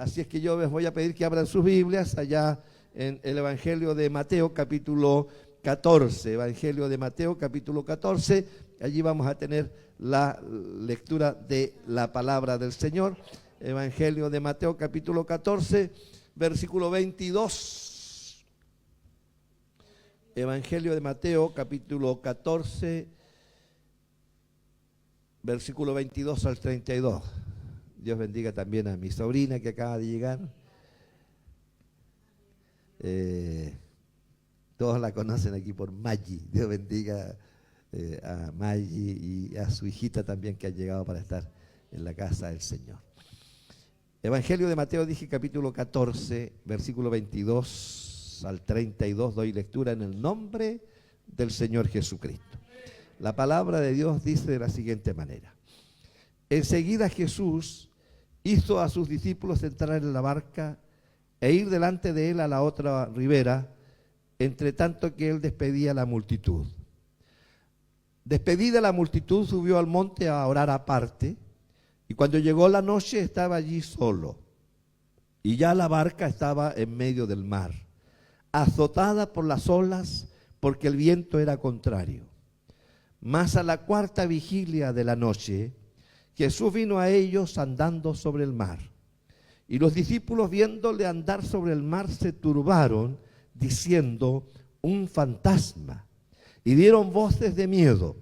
Así es que yo les voy a pedir que abran sus Biblias allá en el Evangelio de Mateo, capítulo 14. Evangelio de Mateo, capítulo 14. Allí vamos a tener la lectura de la palabra del Señor. Evangelio de Mateo, capítulo 14, versículo 22. Evangelio de Mateo, capítulo 14, versículo 22 al 32. Dios bendiga también a mi sobrina que acaba de llegar. Todos la conocen aquí por Maggi. Dios bendiga a Maggi y a su hijita también que ha llegado para estar en la casa del Señor. Evangelio de Mateo, dije, capítulo 14, versículo 22 al 32. Doy lectura en el nombre del Señor Jesucristo. La palabra de Dios dice de la siguiente manera. Enseguida Jesús hizo a sus discípulos entrar en la barca e ir delante de él a la otra ribera, entre tanto que él despedía a la multitud. Despedida la multitud, subió al monte a orar aparte, y cuando llegó la noche estaba allí solo, y ya la barca estaba en medio del mar, azotada por las olas, porque el viento era contrario. Mas a la cuarta vigilia de la noche, Jesús vino a ellos andando sobre el mar. Y los discípulos, viéndole andar sobre el mar, se turbaron, diciendo: un fantasma. Y dieron voces de miedo.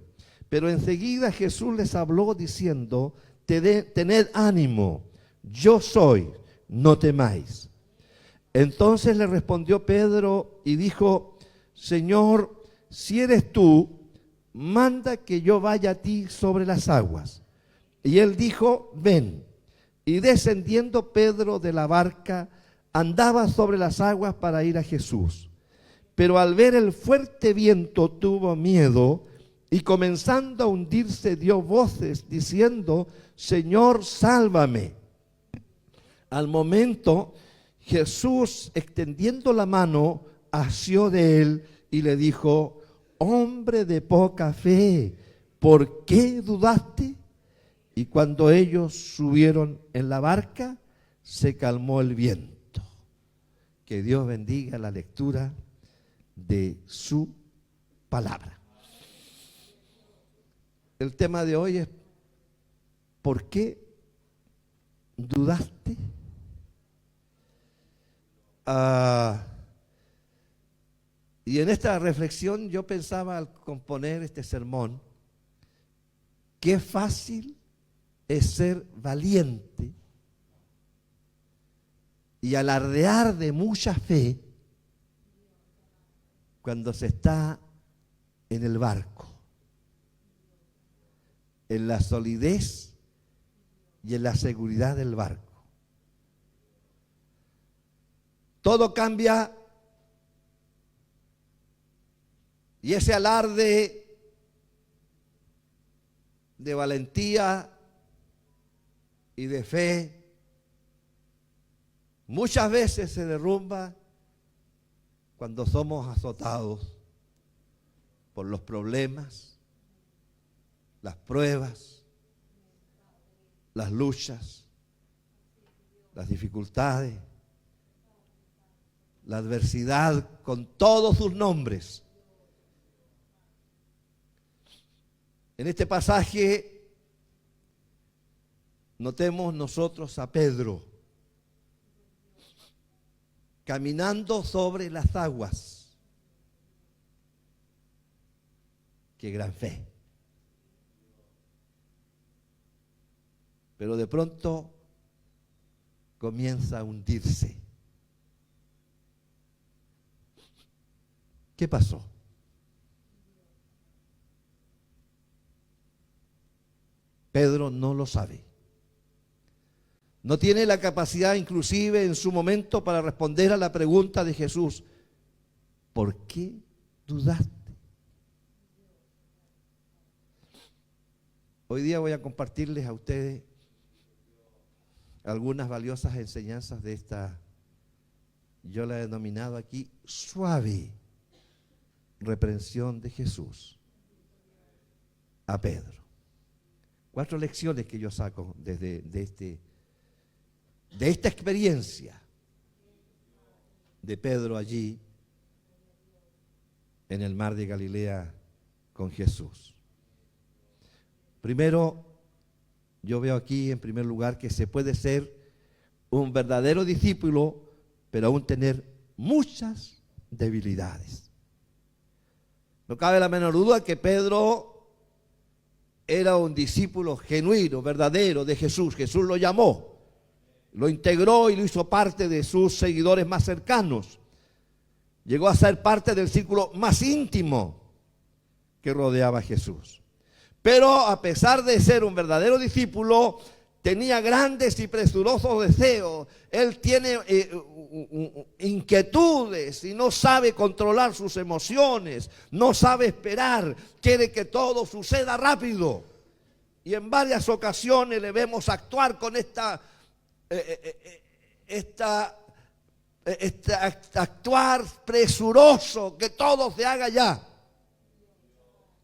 Pero enseguida Jesús les habló, diciendo: tened ánimo, yo soy, no temáis. Entonces le respondió Pedro y dijo: Señor, si eres tú, manda que yo vaya a ti sobre las aguas. Y él dijo: ven. Y descendiendo Pedro de la barca, andaba sobre las aguas para ir a Jesús. Pero al ver el fuerte viento tuvo miedo, y comenzando a hundirse dio voces diciendo: Señor, sálvame. Al momento Jesús, extendiendo la mano, asió de él y le dijo: hombre de poca fe, ¿por qué dudaste? Y cuando ellos subieron en la barca, se calmó el viento. Que Dios bendiga la lectura de su palabra. El tema de hoy es: ¿por qué dudaste? Y en esta reflexión yo pensaba al componer este sermón, qué fácil es ser valiente y alardear de mucha fe cuando se está en el barco, en la solidez y en la seguridad del barco. Todo cambia y ese alarde de valentía y de fe muchas veces se derrumba cuando somos azotados por los problemas, las pruebas, las luchas, las dificultades, la adversidad con todos sus nombres. En este pasaje notemos nosotros a Pedro caminando sobre las aguas. Qué gran fe. Pero de pronto comienza a hundirse. ¿Qué pasó? Pedro no lo sabe. No tiene la capacidad inclusive en su momento para responder a la pregunta de Jesús: ¿por qué dudaste? Hoy día voy a compartirles a ustedes algunas valiosas enseñanzas de esta, yo la he denominado aquí, suave reprensión de Jesús a Pedro. 4 lecciones que yo saco de de esta experiencia de Pedro allí en el mar de Galilea con Jesús. Primero, yo veo aquí en primer lugar que se puede ser un verdadero discípulo, pero aún tener muchas debilidades. No cabe la menor duda que Pedro era un discípulo genuino, verdadero de Jesús. Jesús lo llamó, lo integró y lo hizo parte de sus seguidores más cercanos. Llegó a ser parte del círculo más íntimo que rodeaba a Jesús. Pero a pesar de ser un verdadero discípulo, tenía grandes y presurosos deseos. Él tiene inquietudes y no sabe controlar sus emociones, no sabe esperar, quiere que todo suceda rápido. Y en varias ocasiones le vemos actuar con actuar presuroso, que todo se haga ya,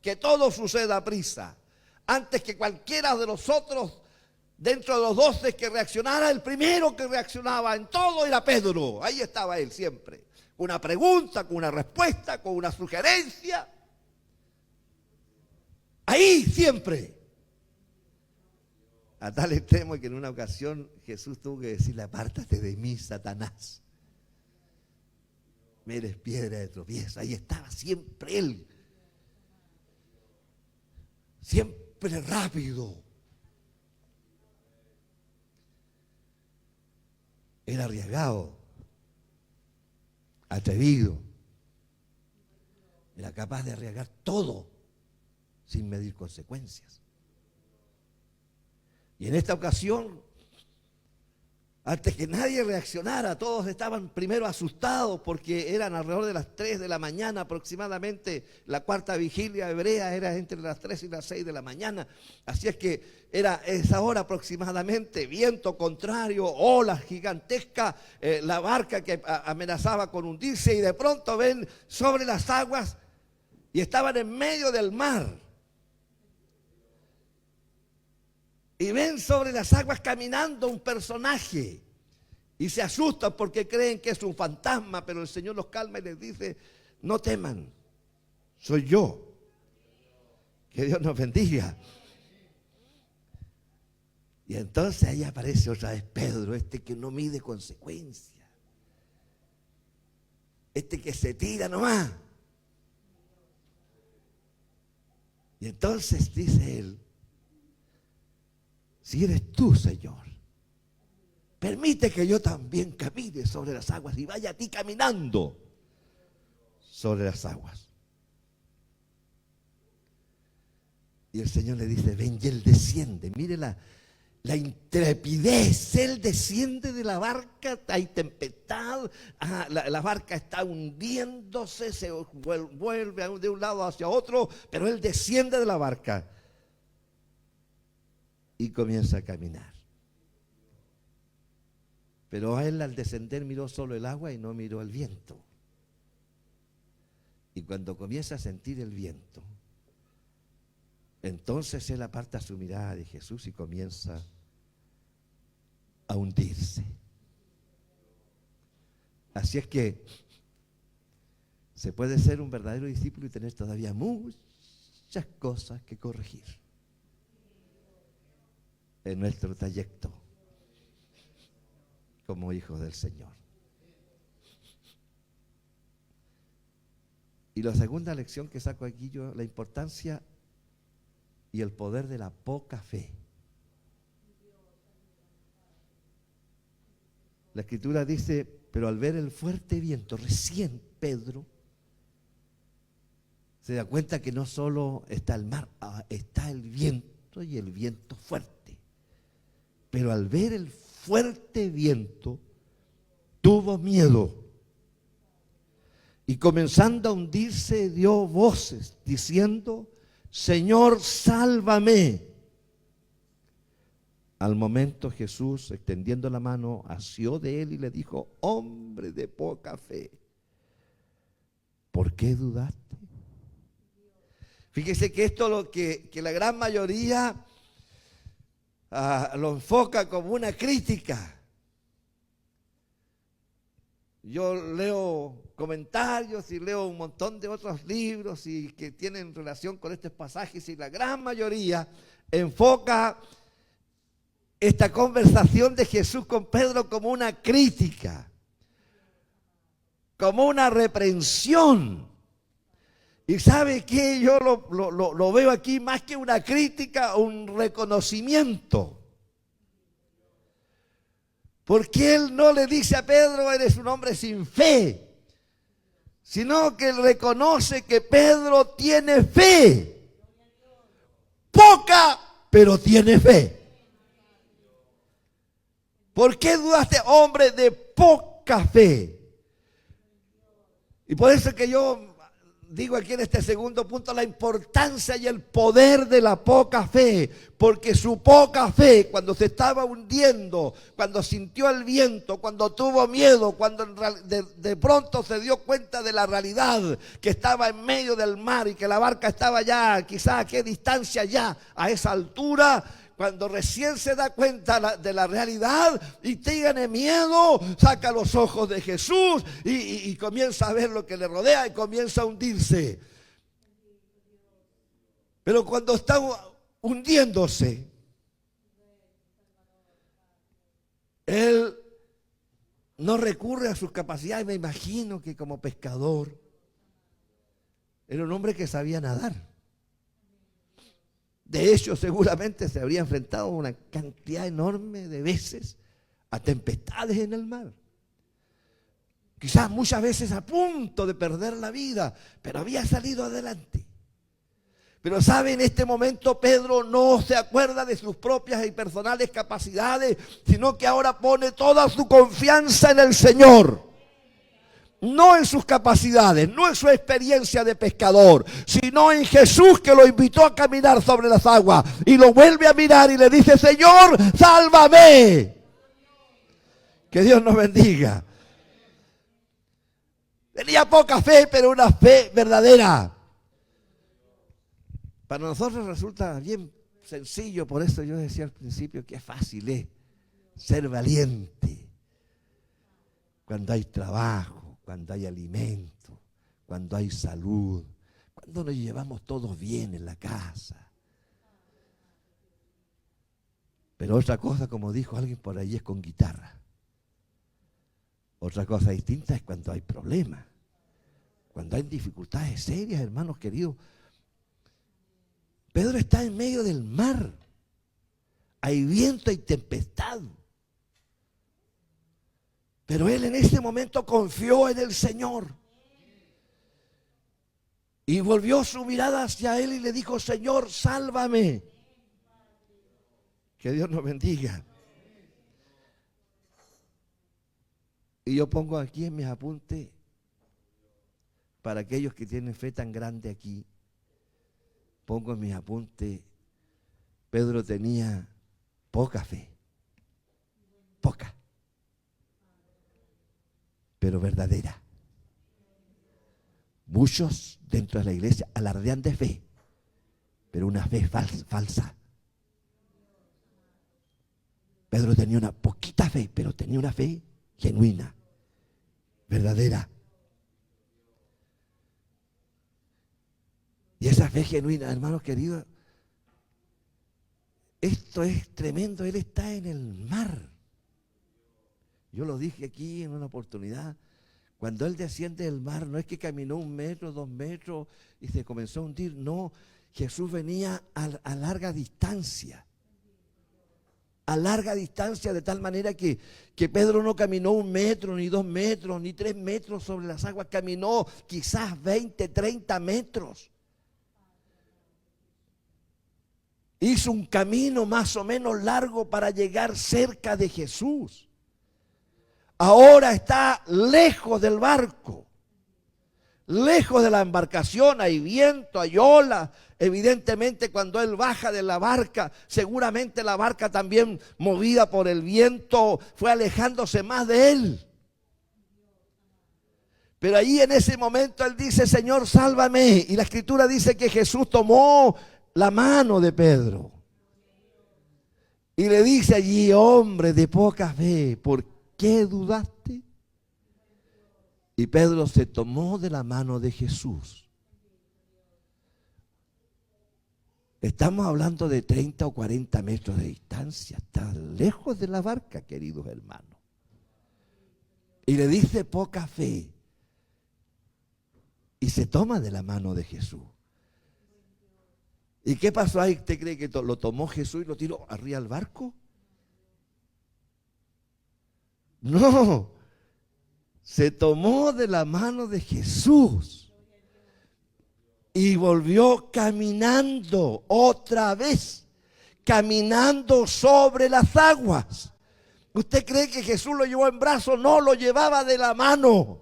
que todo suceda a prisa. Antes que cualquiera de nosotros, dentro de los 12 que reaccionara, el primero que reaccionaba en todo era Pedro. Ahí estaba él siempre, con una pregunta, con una respuesta, con una sugerencia. Ahí siempre. A tal extremo que en una ocasión Jesús tuvo que decirle: apártate de mí, Satanás. Me eres piedra de tropiezo. Ahí estaba siempre él. Siempre rápido. Era arriesgado, atrevido. Era capaz de arriesgar todo sin medir consecuencias. Y en esta ocasión, antes que nadie reaccionara, todos estaban primero asustados porque eran alrededor de las 3 de la mañana aproximadamente. La cuarta vigilia hebrea era entre las 3 y las 6 de la mañana. Así es que era esa hora aproximadamente, viento contrario, olas gigantescas, la barca que amenazaba con hundirse, y de pronto ven sobre las aguas y estaban en medio del mar. Y ven sobre las aguas caminando un personaje y se asustan porque creen que es un fantasma, pero el Señor los calma y les dice: no teman, soy yo. Que Dios nos bendiga. Y entonces ahí aparece otra vez Pedro, que no mide consecuencias, que se tira nomás. Y entonces dice él: si eres tú, Señor, permite que yo también camine sobre las aguas y vaya a ti caminando sobre las aguas. Y el Señor le dice: ven, y él desciende. Mire la intrepidez. Él desciende de la barca, hay tempestad, la barca está hundiéndose, se vuelve de un lado hacia otro, pero él desciende de la barca y comienza a caminar. Pero a él, al descender, miró solo el agua y no miró el viento. Y cuando comienza a sentir el viento, entonces él aparta su mirada de Jesús y comienza a hundirse. Así es que se puede ser un verdadero discípulo y tener todavía muchas cosas que corregir en nuestro trayecto como hijos del Señor. Y la segunda lección que saco aquí yo, la importancia y el poder de la poca fe. La Escritura dice: pero al ver el fuerte viento, recién Pedro se da cuenta que no solo está el mar, está el viento, y el viento fuerte. Pero al ver el fuerte viento, tuvo miedo. Y comenzando a hundirse, dio voces diciendo: Señor, sálvame. Al momento Jesús, extendiendo la mano, asió de él y le dijo: hombre de poca fe, ¿por qué dudaste? Fíjese que esto lo que la gran mayoría lo enfoca como una crítica. Yo leo comentarios y leo un montón de otros libros y que tienen relación con estos pasajes, y la gran mayoría enfoca esta conversación de Jesús con Pedro como una crítica, como una reprensión. Y ¿sabe qué? Yo lo veo aquí más que una crítica, un reconocimiento. Porque él no le dice a Pedro, eres un hombre sin fe, sino que él reconoce que Pedro tiene fe. Poca, pero tiene fe. ¿Por qué dudaste, hombre de poca fe? Y por eso que yo digo aquí en este segundo punto la importancia y el poder de la poca fe, porque su poca fe, cuando se estaba hundiendo, cuando sintió el viento, cuando tuvo miedo, cuando de pronto se dio cuenta de la realidad, que estaba en medio del mar y que la barca estaba ya, quizás a qué distancia ya, a esa altura, cuando recién se da cuenta de la realidad y tiene miedo, saca los ojos de Jesús y comienza a ver lo que le rodea y comienza a hundirse. Pero cuando está hundiéndose, él no recurre a sus capacidades. Me imagino que como pescador era un hombre que sabía nadar. De hecho, seguramente se habría enfrentado una cantidad enorme de veces a tempestades en el mar. Quizás muchas veces a punto de perder la vida, pero había salido adelante. Pero sabe, en este momento Pedro no se acuerda de sus propias y personales capacidades, sino que ahora pone toda su confianza en el Señor. No en sus capacidades, no en su experiencia de pescador, sino en Jesús, que lo invitó a caminar sobre las aguas. Y lo vuelve a mirar y le dice, Señor, sálvame. Que Dios nos bendiga. Tenía poca fe, pero una fe verdadera. Para nosotros resulta bien sencillo, por eso yo decía al principio que es fácil ser valiente cuando hay trabajo, cuando hay alimento, cuando hay salud, cuando nos llevamos todos bien en la casa. Pero otra cosa, como dijo alguien por ahí, es con guitarra. Otra cosa distinta es cuando hay problemas, cuando hay dificultades serias, hermanos queridos. Pedro está en medio del mar, hay viento y tempestad. Pero él en ese momento confió en el Señor. Y volvió su mirada hacia él y le dijo, Señor, sálvame. Que Dios nos bendiga. Y yo pongo aquí en mis apuntes, para aquellos que tienen fe tan grande aquí, pongo en mis apuntes, Pedro tenía poca fe. Poca. Pero verdadera. Muchos dentro de la iglesia alardean de fe, pero una fe falsa. Pedro tenía una poquita fe, pero tenía una fe genuina, verdadera. Y esa fe genuina, hermanos queridos, esto es tremendo. Él está en el mar. Yo lo dije aquí en una oportunidad. Cuando él desciende del mar, no es que caminó 1 metro, 2 metros y se comenzó a hundir. No, Jesús venía a larga distancia. A larga distancia, de tal manera que Pedro no caminó 1 metro, ni 2 metros, ni 3 metros sobre las aguas. Caminó quizás 20, 30 metros. Hizo un camino más o menos largo para llegar cerca de Jesús. Ahora está lejos del barco, lejos de la embarcación. Hay viento, hay olas. Evidentemente, cuando él baja de la barca, seguramente la barca también, movida por el viento, fue alejándose más de él. Pero ahí en ese momento él dice, Señor, sálvame. Y la Escritura dice que Jesús tomó la mano de Pedro y le dice allí, hombre de poca fe, ¿por qué dudaste? Y Pedro se tomó de la mano de Jesús. Estamos hablando de 30 o 40 metros de distancia. Está lejos de la barca, queridos hermanos. Y le dice poca fe. Y se toma de la mano de Jesús. ¿Y qué pasó ahí? ¿Usted cree que lo tomó Jesús y lo tiró arriba al barco? No. Se tomó de la mano de Jesús. Y volvió caminando otra vez. Caminando sobre las aguas. ¿Usted cree que Jesús lo llevó en brazos? No, lo llevaba de la mano.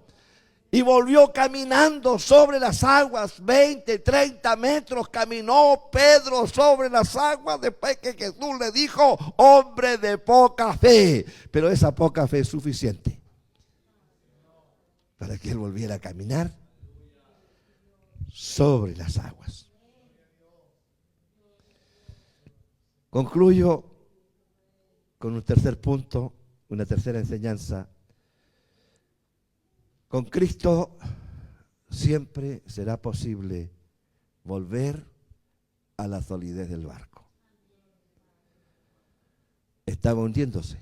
Y volvió caminando sobre las aguas, 20, 30 metros caminó Pedro sobre las aguas después que Jesús le dijo, hombre de poca fe. Pero esa poca fe es suficiente para que él volviera a caminar sobre las aguas. Concluyo con un tercer punto, una tercera enseñanza. Con Cristo siempre será posible volver a la solidez del barco. Estaba hundiéndose,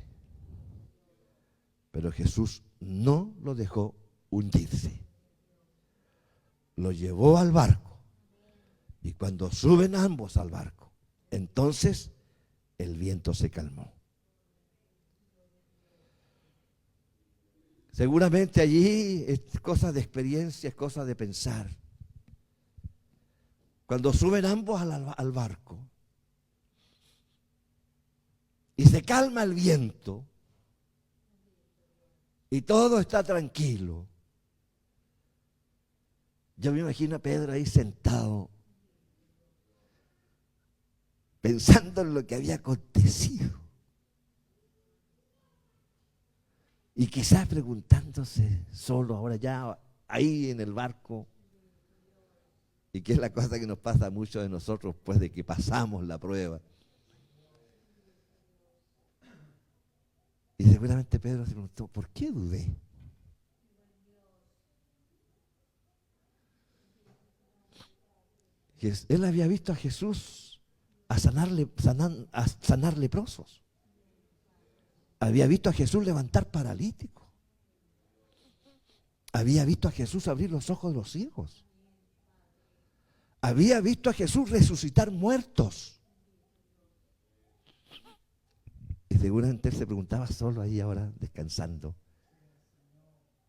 pero Jesús no lo dejó hundirse. Lo llevó al barco y cuando suben ambos al barco, entonces el viento se calmó. Seguramente allí es cosa de experiencia, es cosa de pensar. Cuando suben ambos al barco y se calma el viento y todo está tranquilo, yo me imagino a Pedro ahí sentado pensando en lo que había acontecido. Y quizás preguntándose solo ahora ya ahí en el barco, y que es la cosa que nos pasa a muchos de nosotros después de que pasamos la prueba. Y seguramente Pedro se preguntó, ¿por qué dudé? Él había visto a Jesús a sanar leprosos. Había visto a Jesús levantar paralíticos. Había visto a Jesús abrir los ojos de los ciegos. Había visto a Jesús resucitar muertos. Y seguramente él se preguntaba solo ahí ahora, descansando,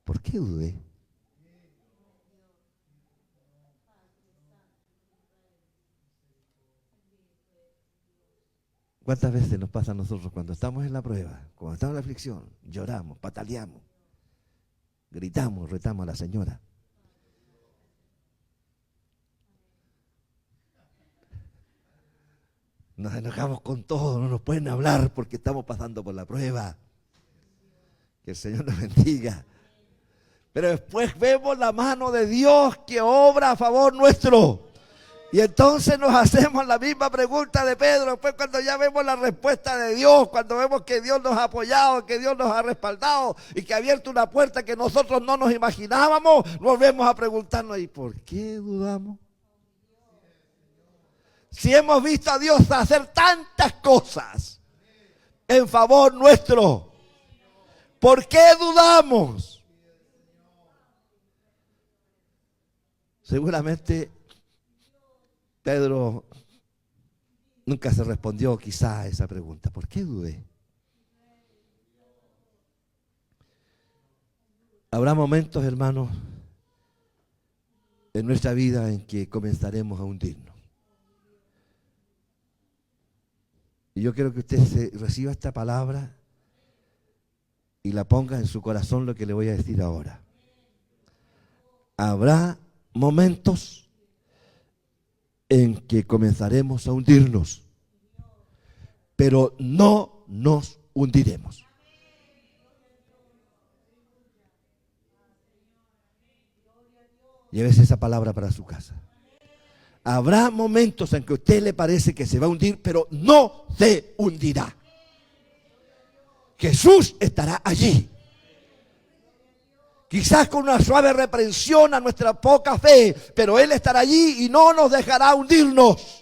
¿por qué dudé? ¿Cuántas veces nos pasa a nosotros cuando estamos en la prueba, cuando estamos en la aflicción, lloramos, pataleamos, gritamos, retamos a la señora? Nos enojamos con todo, no nos pueden hablar porque estamos pasando por la prueba. Que el Señor nos bendiga. Pero después vemos la mano de Dios que obra a favor nuestro. Y entonces nos hacemos la misma pregunta de Pedro. Después cuando ya vemos la respuesta de Dios, cuando vemos que Dios nos ha apoyado, que Dios nos ha respaldado y que ha abierto una puerta que nosotros no nos imaginábamos, volvemos a preguntarnos, ¿y por qué dudamos? Si hemos visto a Dios hacer tantas cosas en favor nuestro, ¿por qué dudamos? Seguramente Pedro nunca se respondió quizá a esa pregunta. ¿Por qué dudé? Habrá momentos, hermanos, en nuestra vida en que comenzaremos a hundirnos. Y yo quiero que usted reciba esta palabra y la ponga en su corazón lo que le voy a decir ahora. Habrá momentos en que comenzaremos a hundirnos, pero no nos hundiremos. Llévese esa palabra para su casa. Habrá momentos en que a usted le parece que se va a hundir, pero no se hundirá. Jesús estará allí. quizás con una suave reprensión a nuestra poca fe, pero Él estará allí y no nos dejará hundirnos.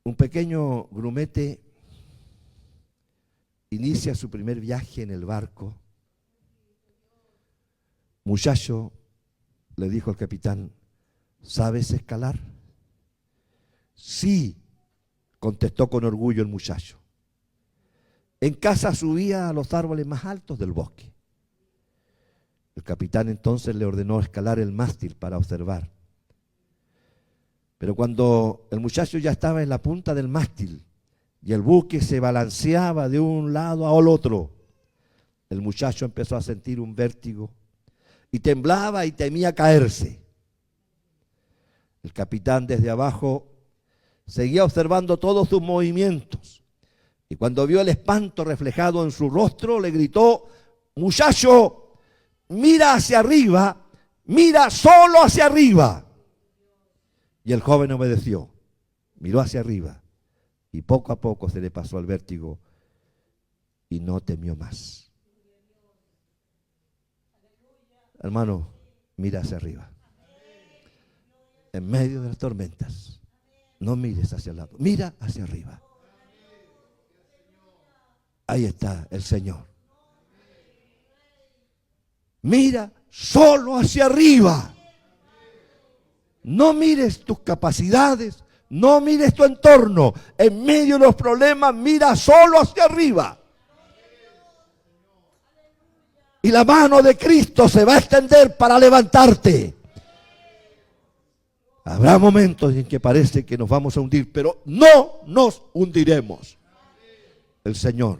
Un pequeño grumete inicia su primer viaje en el barco. Muchacho, le dijo al capitán, ¿sabes escalar? Sí, contestó con orgullo el muchacho. En casa subía a los árboles más altos del bosque. El capitán entonces le ordenó escalar el mástil para observar. Pero cuando el muchacho ya estaba en la punta del mástil y el buque se balanceaba de un lado al otro, el muchacho empezó a sentir un vértigo y temblaba y temía caerse. El capitán desde abajo seguía observando todos sus movimientos y cuando vio el espanto reflejado en su rostro le gritó: muchacho, mira hacia arriba, mira solo hacia arriba. Y el joven obedeció, miró hacia arriba y poco a poco se le pasó el vértigo y no temió más. Hermano, mira hacia arriba. En medio de las tormentas, no mires hacia el lado, mira hacia arriba. Ahí está el Señor. Mira solo hacia arriba. No mires tus capacidades, no mires tu entorno. En medio de los problemas, mira solo hacia arriba. Y la mano de Cristo se va a extender para levantarte. Habrá momentos en que parece que nos vamos a hundir, pero no nos hundiremos. El Señor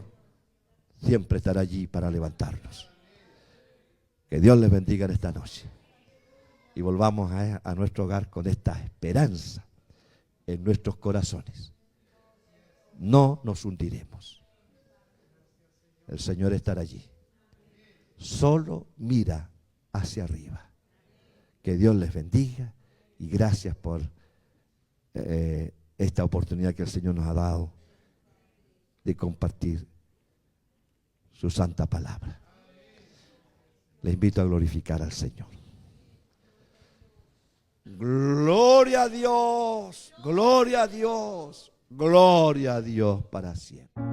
siempre estará allí para levantarnos. Que Dios les bendiga en esta noche. Y volvamos a nuestro hogar con esta esperanza en nuestros corazones. No nos hundiremos. El Señor estará allí. Solo mira hacia arriba. Que Dios les bendiga y gracias por esta oportunidad que el Señor nos ha dado de compartir su santa palabra. Les invito a glorificar al Señor. Gloria a Dios, gloria a Dios, gloria a Dios para siempre.